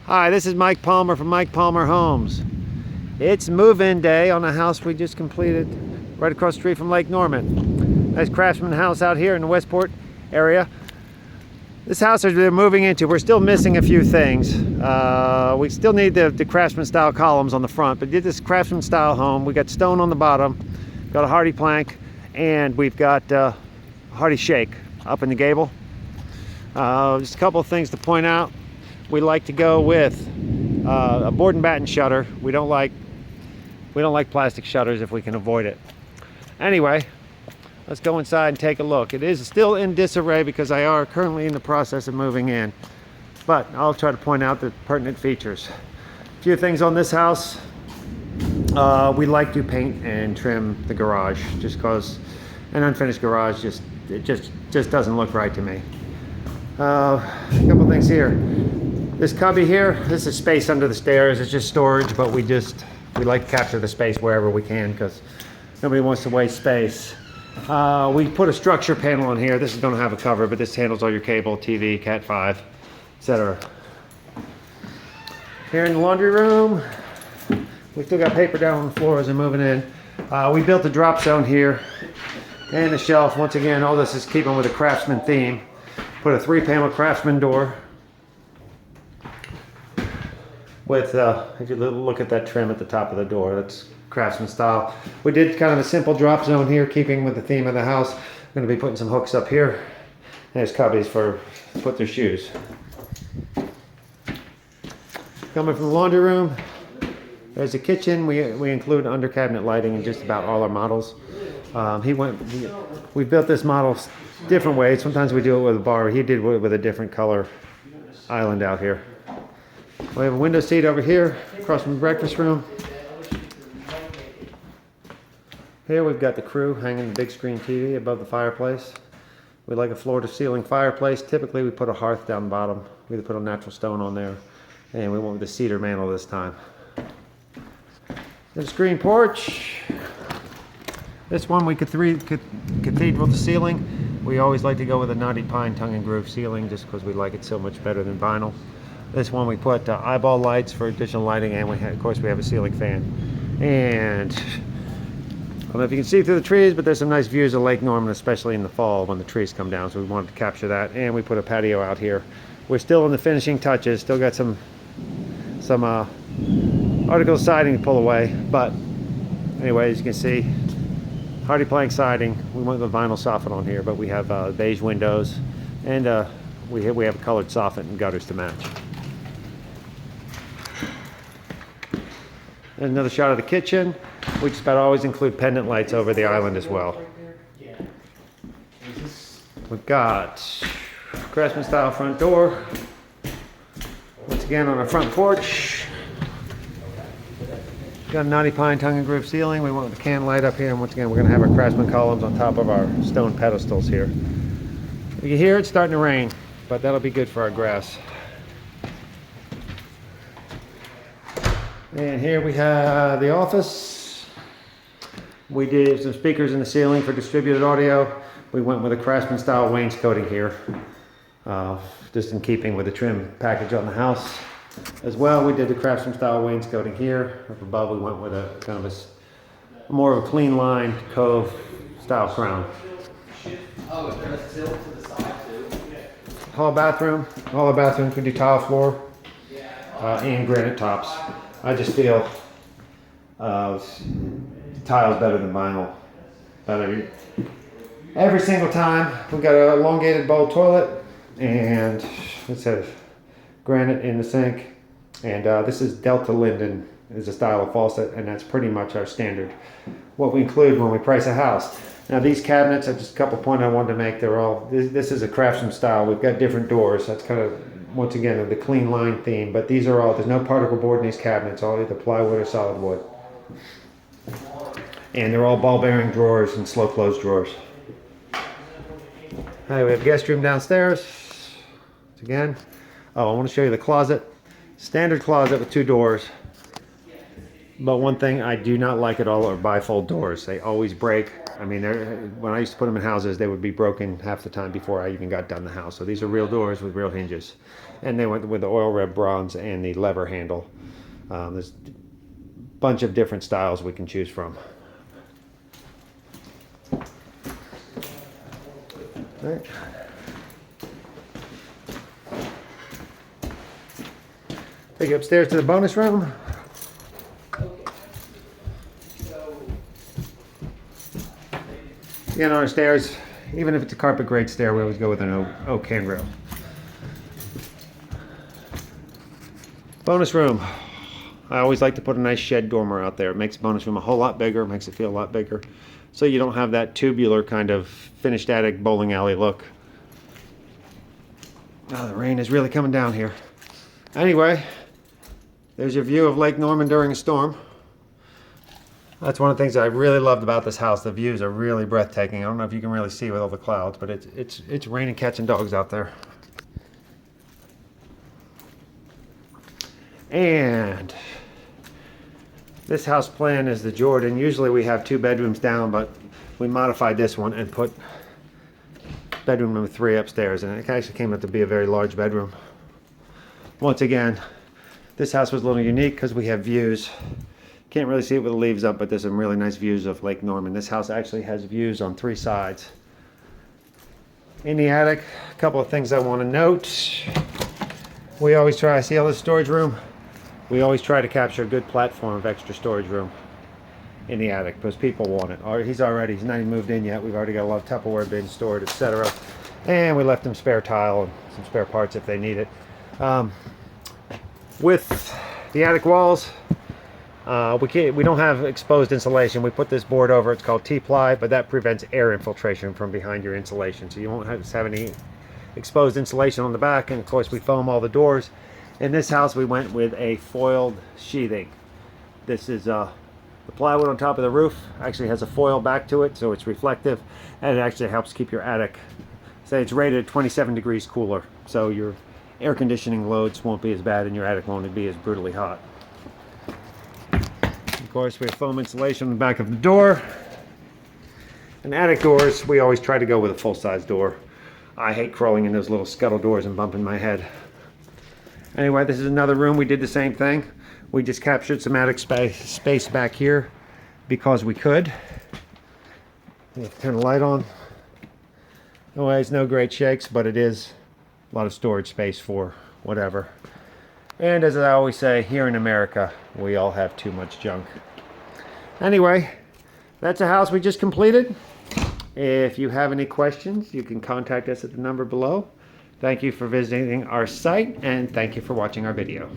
Hi, this is Mike Palmer from Mike Palmer Homes. It's move-in day on a house we just completed right across the street from Lake Norman. Nice Craftsman house out here in the Westport area. This house they're moving into, we're still missing a few things. We still need the Craftsman style columns on the front, but did this Craftsman style home. We got stone on the bottom, got a hardy plank, and we've got hardy shake up in the gable. Just a couple of things to point out. We like to go with a board and batten shutter. We don't like plastic shutters if we can avoid it. Anyway, let's go inside and take a look. It is still in disarray because I are currently in the process of moving in, but I'll try to point out the pertinent features. A few things on this house. We like to paint and trim the garage just because an unfinished garage just doesn't look right to me. A couple things here. This cubby here, this is space under the stairs. It's just storage, but we like to capture the space wherever we can because nobody wants to waste space. We put a structure panel on here. This is going to have a cover, but this handles all your cable, TV, Cat 5, etc. Here in the laundry room, we still got paper down on the floor as I'm moving in. We built a drop zone here and a shelf. Once again, all this is keeping with the Craftsman theme. Put a 3-panel Craftsman door with, if you look at that trim at the top of the door, that's Craftsman style. We did kind of a simple drop zone here, keeping with the theme of the house. I'm going to be putting some hooks up here. There's cubbies for put their shoes. Coming from the laundry room, there's a kitchen. We include under cabinet lighting in just about all our models. We built this model different ways. Sometimes we do it with a bar. He did it with a different color island out here. We have a window seat over here across from the breakfast room. Here we've got the crew hanging the big screen TV above the fireplace. We like a floor to ceiling fireplace. Typically we put a hearth down the bottom. We put a natural stone on there, and we went with the cedar mantle this time. There's a screen porch. This one we cathedral the ceiling. We always like to go with a knotty pine tongue and groove ceiling just because we like it so much better than vinyl. This one we put eyeball lights for additional lighting, and of course we have a ceiling fan. And I don't know if you can see through the trees, but there's some nice views of Lake Norman, especially in the fall when the trees come down, so we wanted to capture that. And we put a patio out here. We're still in the finishing touches, still got some article siding to pull away, but anyway, as you can see, hardy plank siding. We went with vinyl soffit on here, but we have beige windows, and we have a colored soffit and gutters to match. And another shot of the kitchen. We just about always include pendant lights over the island as well. We've got Craftsman style front door. Once again on our front porch. Got a knotty pine tongue and groove ceiling. We went with the can light up here, and once again we're going to have our Craftsman columns on top of our stone pedestals here. You can hear it's starting to rain, but that'll be good for our grass. And here we have the office. We did some speakers in the ceiling for distributed audio. We went with a Craftsman style wainscoting here, just in keeping with the trim package on the house. As well, we did the Craftsman style wainscoting here. Up above, we went with a kind of a more of a clean line cove style crown. Oh, is there a sill to the side too? Hall bathroom. All the bathrooms we do tile floor and granite tops. I just feel tile's better than vinyl. Every single time. We've got an elongated bowl toilet, and it says granite in the sink. And this is Delta Linden is a style of faucet, and that's pretty much our standard. What we include when we price a house. Now these cabinets, are just a couple points I wanted to make. They're all, this is a Craftsman style. We've got different doors. That's kind of, once again, the clean line theme. But these are all, there's no particle board in these cabinets. All either plywood or solid wood. And they're all ball bearing drawers and slow close drawers. Hey, we have a guest room downstairs. Once again. Oh, I want to show you the closet. Standard closet with 2 doors. But one thing I do not like at all are bifold doors. They always break. I mean, when I used to put them in houses, they would be broken half the time before I even got done the house. So these are real doors with real hinges. And they went with the oil red bronze and the lever handle. There's a bunch of different styles we can choose from. All right. Take you upstairs to the bonus room. Again, on the stairs, even if it's a carpet grade stair, we always go with an oak handrail. Bonus room. I always like to put a nice shed dormer out there. It makes the bonus room a whole lot bigger, makes it feel a lot bigger. So you don't have that tubular kind of finished attic bowling alley look. Oh, the rain is really coming down here. Anyway, there's your view of Lake Norman during a storm. That's one of the things that I really loved about this house. The views are really breathtaking. I don't know if you can really see with all the clouds, but it's raining cats and dogs out there. And this house plan is the Jordan. Usually we have 2 bedrooms down, but we modified this one and put bedroom number 3 upstairs, and it actually came out to be a very large bedroom. Once again, this house was a little unique because we have views. Can't really see it with the leaves up, but there's some really nice views of Lake Norman. This house actually has views on 3 sides. In the attic, a couple of things I want to note. We always try, see all this storage room? We always try to capture a good platform of extra storage room in the attic because people want it. Or he's not even moved in yet. We've already got a lot of Tupperware bins stored, etc. And we left them spare tile and some spare parts if they need it. With the attic walls, we don't have exposed insulation. We put this board over. It's called T-ply, but that prevents air infiltration from behind your insulation. So you won't have any exposed insulation on the back. And of course, we foam all the doors. In this house, we went with a foiled sheathing. This is the plywood on top of the roof. Actually has a foil back to it, so it's reflective, and it actually helps keep your attic. Say it's rated 27 degrees cooler, so your air conditioning loads won't be as bad, and your attic won't be as brutally hot. Of course, we have foam insulation on the back of the door. And attic doors, we always try to go with a full-size door. I hate crawling in those little scuttle doors and bumping my head. Anyway, this is another room. We did the same thing. We just captured some attic space back here because we could. You have to turn the light on. Anyway, it's no great shakes, but it is a lot of storage space for whatever. And as I always say, here in America, we all have too much junk. Anyway, that's a house we just completed. If you have any questions, you can contact us at the number below. Thank you for visiting our site, and thank you for watching our video.